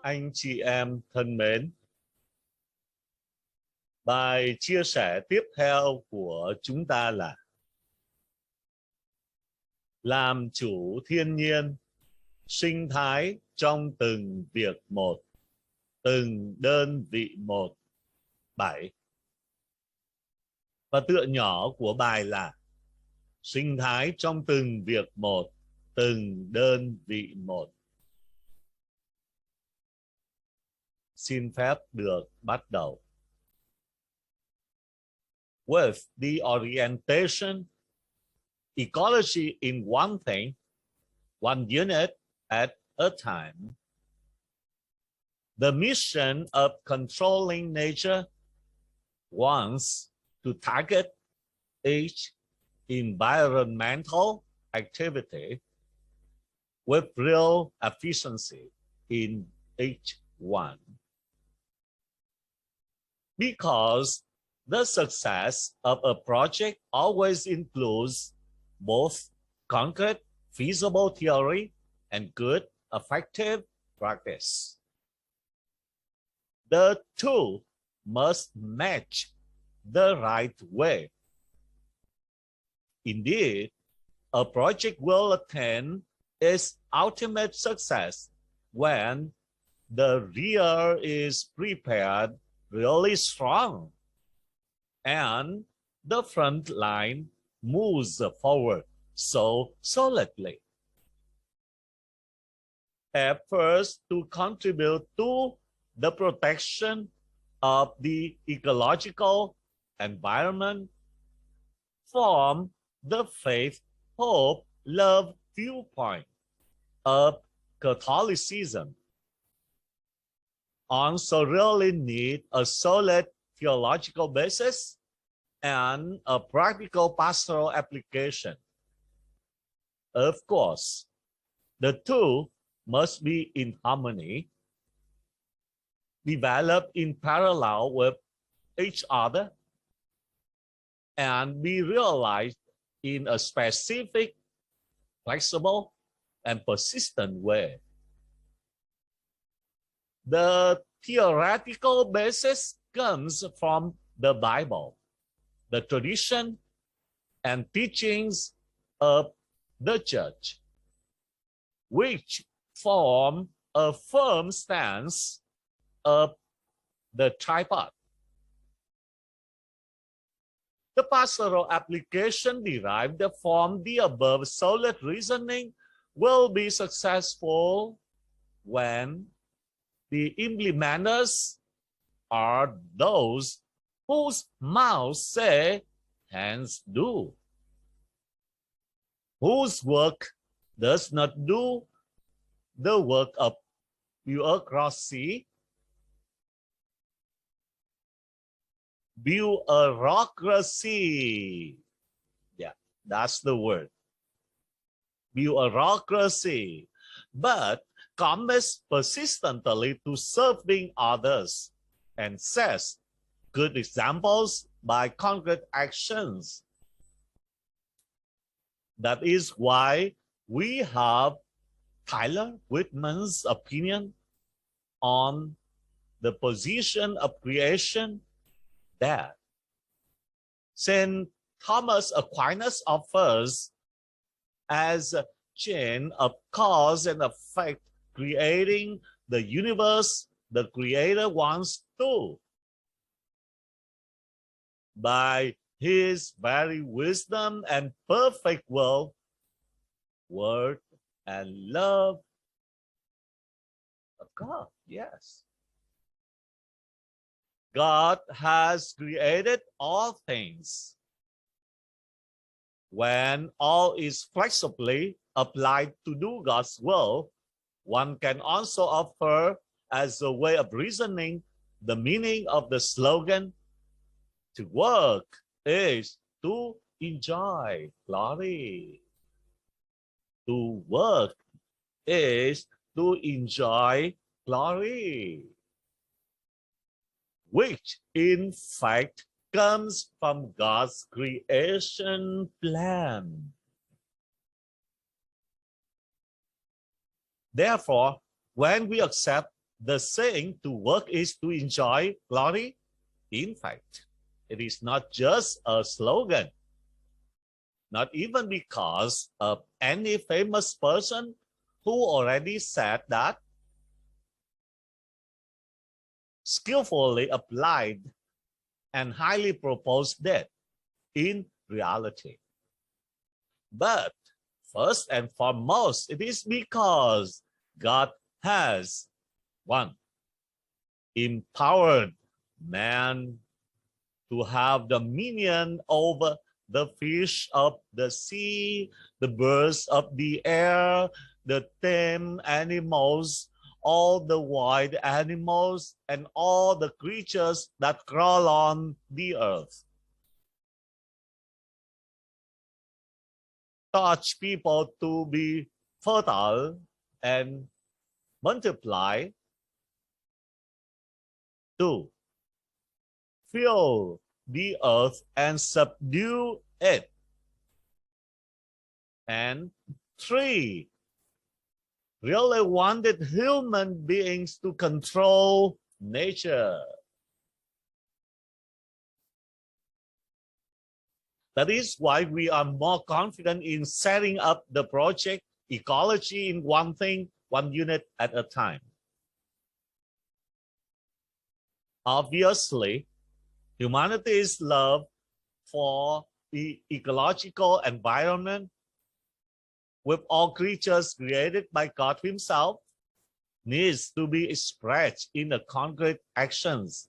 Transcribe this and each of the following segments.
Anh chị em thân mến, bài chia sẻ tiếp theo của chúng ta là làm chủ thiên nhiên, sinh thái trong từng việc một, từng đơn vị một. 7. Và tựa nhỏ của bài là sinh thái trong từng việc một, từng đơn vị một. Xin phép được bắt đầu. With the orientation, ecology in one thing, one unit at a time. The mission of controlling nature wants to target each environmental activity with real efficiency in each one. Because the success of a project always includes both concrete, feasible theory and good, effective practice. The two must match the right way. Indeed, a project will attain its ultimate success when the rear is prepared really strong and the front line moves forward so solidly. Efforts to contribute to the protection of the ecological environment form the faith, hope, love viewpoint of Catholicism. Also really need a solid theological basis and a practical pastoral application. Of course, the two must be in harmony, develop in parallel with each other, and be realized in a specific, flexible, and persistent way. The theoretical basis comes from the Bible, the tradition and teachings of the church, which form a firm stance of the tripod. The pastoral application derived from the above solid reasoning will be successful when the implementers are those whose mouths say, hands do, whose work does not do the work of bureaucracy, bureaucracy. Yeah, that's the word. Bureaucracy. But commits persistently to serving others and sets good examples by concrete actions. That is why we have Tyler Whitman's opinion on the position of creation that St. Thomas Aquinas offers as a chain of cause and effect, creating the universe the Creator wants to. By His very wisdom and perfect will, word, and love of God. Yes. God has created all things. When all is flexibly applied to do God's will, one can also offer as a way of reasoning the meaning of the slogan, to work is to enjoy glory. To work is to enjoy glory, which in fact comes from God's creation plan. Therefore, when we accept the saying to work is to enjoy glory? In fact, it is not just a slogan, not even because of any famous person who already said that, skillfully applied and highly proposed it in reality. But first and foremost, it is because God has, one, empowered man to have dominion over the fish of the sea, the birds of the air, the tame animals, all the wild animals, and all the creatures that crawl on the earth. Touch people to be fertile and multiply. 2, fill the earth and subdue it. And 3, really wanted human beings to control nature. That is why we are more confident in setting up the project ecology in one thing, one unit at a time. Obviously, humanity's love for the ecological environment with all creatures created by God Himself needs to be expressed in the concrete actions,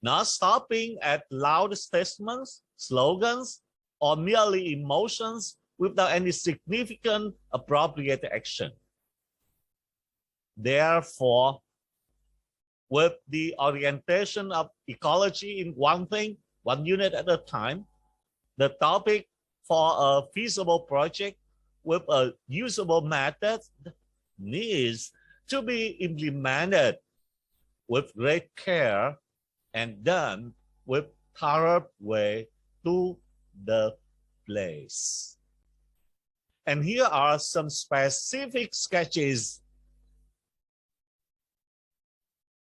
not stopping at loud statements, slogans, or merely emotions without any significant appropriate action. Therefore, with the orientation of ecology in one thing, one unit at a time, the topic for a feasible project with a usable method needs to be implemented with great care and done with thorough way to the place. And here are some specific sketches.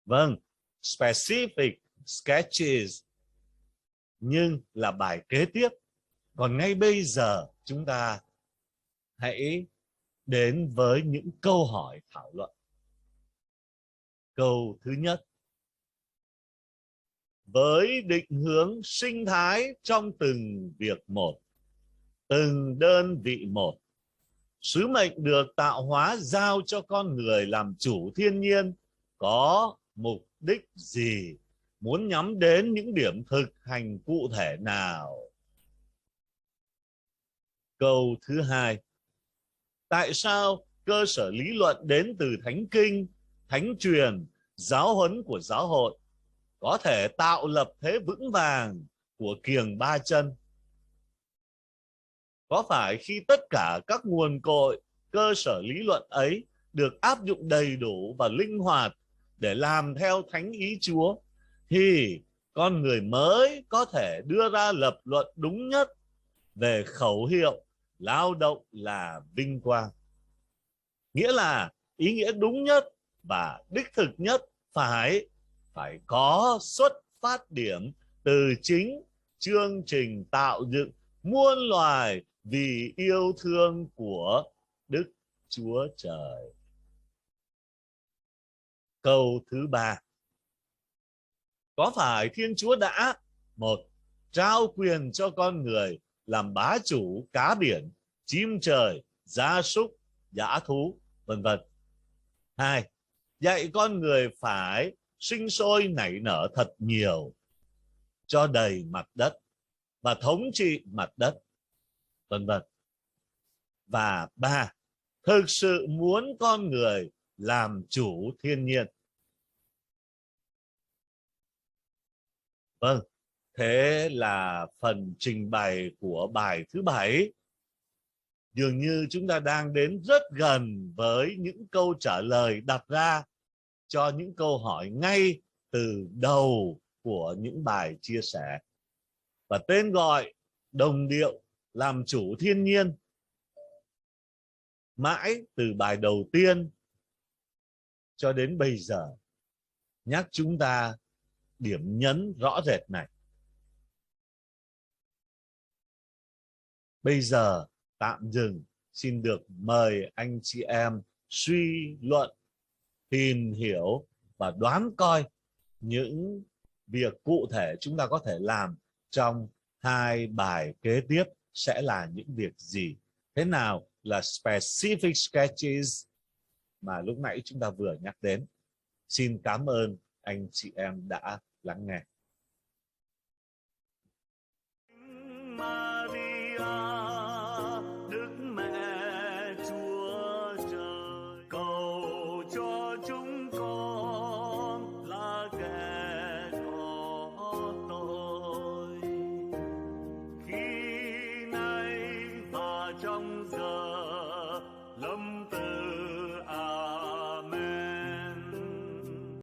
Vâng, specific sketches nhưng là bài kế tiếp. Còn ngay bây giờ chúng ta hãy đến với những câu hỏi thảo luận. Câu thứ nhất. Với định hướng sinh thái trong từng việc một, từng đơn vị một, sứ mệnh được tạo hóa giao cho con người làm chủ thiên nhiên có mục đích gì? Muốn nhắm đến những điểm thực hành cụ thể nào? Câu thứ hai. Tại sao cơ sở lý luận đến từ Thánh Kinh, Thánh Truyền, giáo huấn của giáo hội có thể tạo lập thế vững vàng của kiềng ba chân? Có phải khi tất cả các nguồn cội, cơ sở lý luận ấy được áp dụng đầy đủ và linh hoạt để làm theo thánh ý Chúa, thì con người mới có thể đưa ra lập luận đúng nhất về khẩu hiệu lao động là vinh quang? Nghĩa là ý nghĩa đúng nhất và đích thực nhất phải có xuất phát điểm từ chính chương trình tạo dựng muôn loài vì yêu thương của Đức Chúa Trời. Câu thứ ba. Có phải Thiên Chúa đã: 1. Trao quyền cho con người làm bá chủ cá biển, chim trời, gia súc, dã thú, vân vân. 2. Dạy con người phải sinh sôi nảy nở thật nhiều, cho đầy mặt đất và thống trị mặt đất, vân vân. Và 3. Thực sự muốn con người làm chủ thiên nhiên. Vâng, thế là phần trình bày của bài thứ 7. Dường như chúng ta đang đến rất gần với những câu trả lời đặt ra cho những câu hỏi ngay từ đầu của những bài chia sẻ. Và tên gọi đồng điệu làm chủ thiên nhiên mãi từ bài đầu tiên cho đến bây giờ nhắc chúng ta điểm nhấn rõ rệt này. Bây giờ tạm dừng, xin được mời anh chị em suy luận, tìm hiểu và đoán coi những việc cụ thể chúng ta có thể làm trong 2 bài kế tiếp sẽ là những việc gì. Thế nào là specific sketches mà lúc nãy chúng ta vừa nhắc đến. Xin cảm ơn anh chị em đã lắng nghe. Maria, Đức Mẹ Chúa Trời, cầu cho chúng con là kẻ có tội, khi nay và trong giờ